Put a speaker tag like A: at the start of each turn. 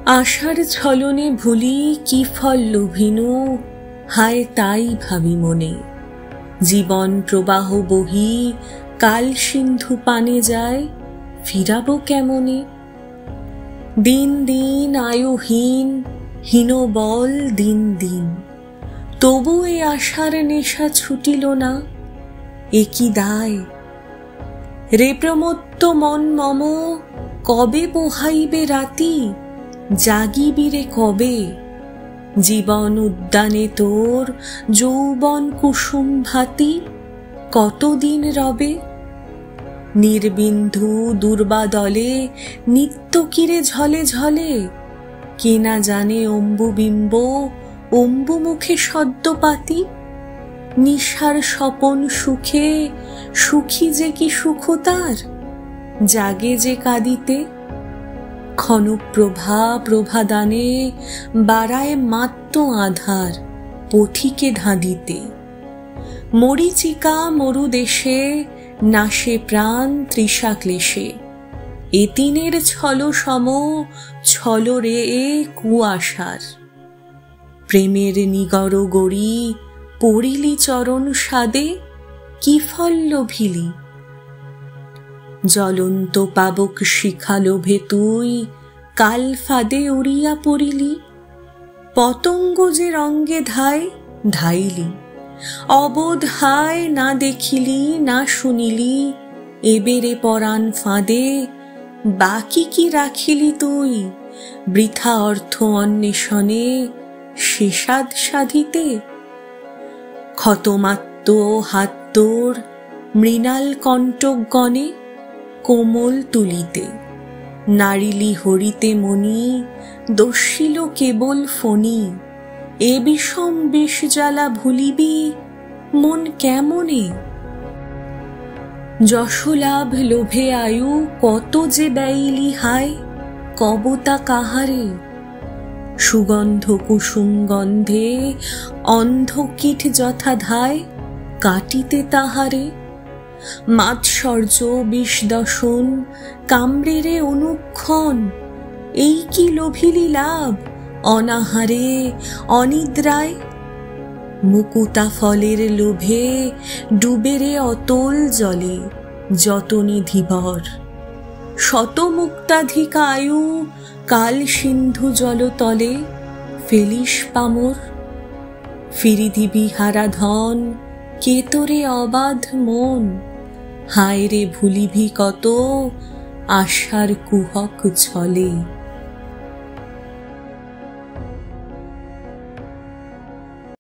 A: আশার ছলনে ভুলি কি ফল লোভিনু, হায় তাই ভাবি মনে। জীবন প্রবাহ বহি কাল সিন্ধু পানে যায়, ফিরাবো কেমনে। দিন দিন আয়ুহীন, হীনবল দিন দিন, তবু এ আশার নেশা ছুটিল না। এ কি দায় রে প্রমত্ত মন মম, কবে পোহাইবে রাতি, জাগিবিরে কবে। জীবন উদ্যানে তোর যৌবন কুসুম ভাতি, কতদিন রবে। নির্বিন্ধু দুর্বাদলে নিত্য কিরে ঝলে ঝলে, কে না জানে অম্বুবিম্ব অম্বু মুখে সদ্যপাতি। নিশার স্বপন সুখে সুখী যে কি সুখ তার, জাগে যে কাঁদিতে। ক্ষণপ্রভা প্রভাদানে বাড়ায় মাত্র আধার, পথিকে ধাঁধিতে। মরীচিকা মরুদেশে নাশে প্রাণ তৃষা ক্লেশে, এ তিনের ছল সম ছল রে এ কুয়াশার। প্রেমের নিগর গড়ি পড়িলি চরণ সাদে, কি ফল লোভিলি। জ্বলন্ত পাবক শিখা লোভে তুই কাল ফাঁদে উড়িয়া পড়িলি। পতঙ্গ যে রঙ্গে ধায় ধাইলি, অবোধ হায় না দেখিলি না শুনিলি। এবেরে পরাণ ফাঁদে বাকি কি রাখিলি তুই, বৃথা অর্থ অন্বেষণে শেষাদ সাধিতে। ক্ষতমাত্ম হাত তোর মৃণাল কণ্টক গণে, কোমল তুলিতে নারিলি হরিতে মনি, দস্যিল কেবল ফণি। এ বিষম বিষ জ্বালা ভুলিবি মন কেমনে। যশলাভ লোভে আয়ু কত যে ব্যয়িলি হায়, কবতা কাহারে। সুগন্ধ কুসুম গন্ধে অন্ধকীট যথা ধায়, কাটিতে তাহারে। মাৎসর্য বিষদশন কামড়েরে অনুক্ষণ, এই কি লোভিলি লাভ অনাহারে অনিদ্রায়। মুকুতা ফলের লোভে ডুবেরে অতল জলে, যতনে ধীবর। শত মুক্তাধিক আয়ু কাল সিন্ধু জলতলে, ফেলিস পামর। ফিরি দিবি হারা ধন কে তোরে অবাধ মন, হায় রে ভুলিবি কত আশার কুহক ছলে।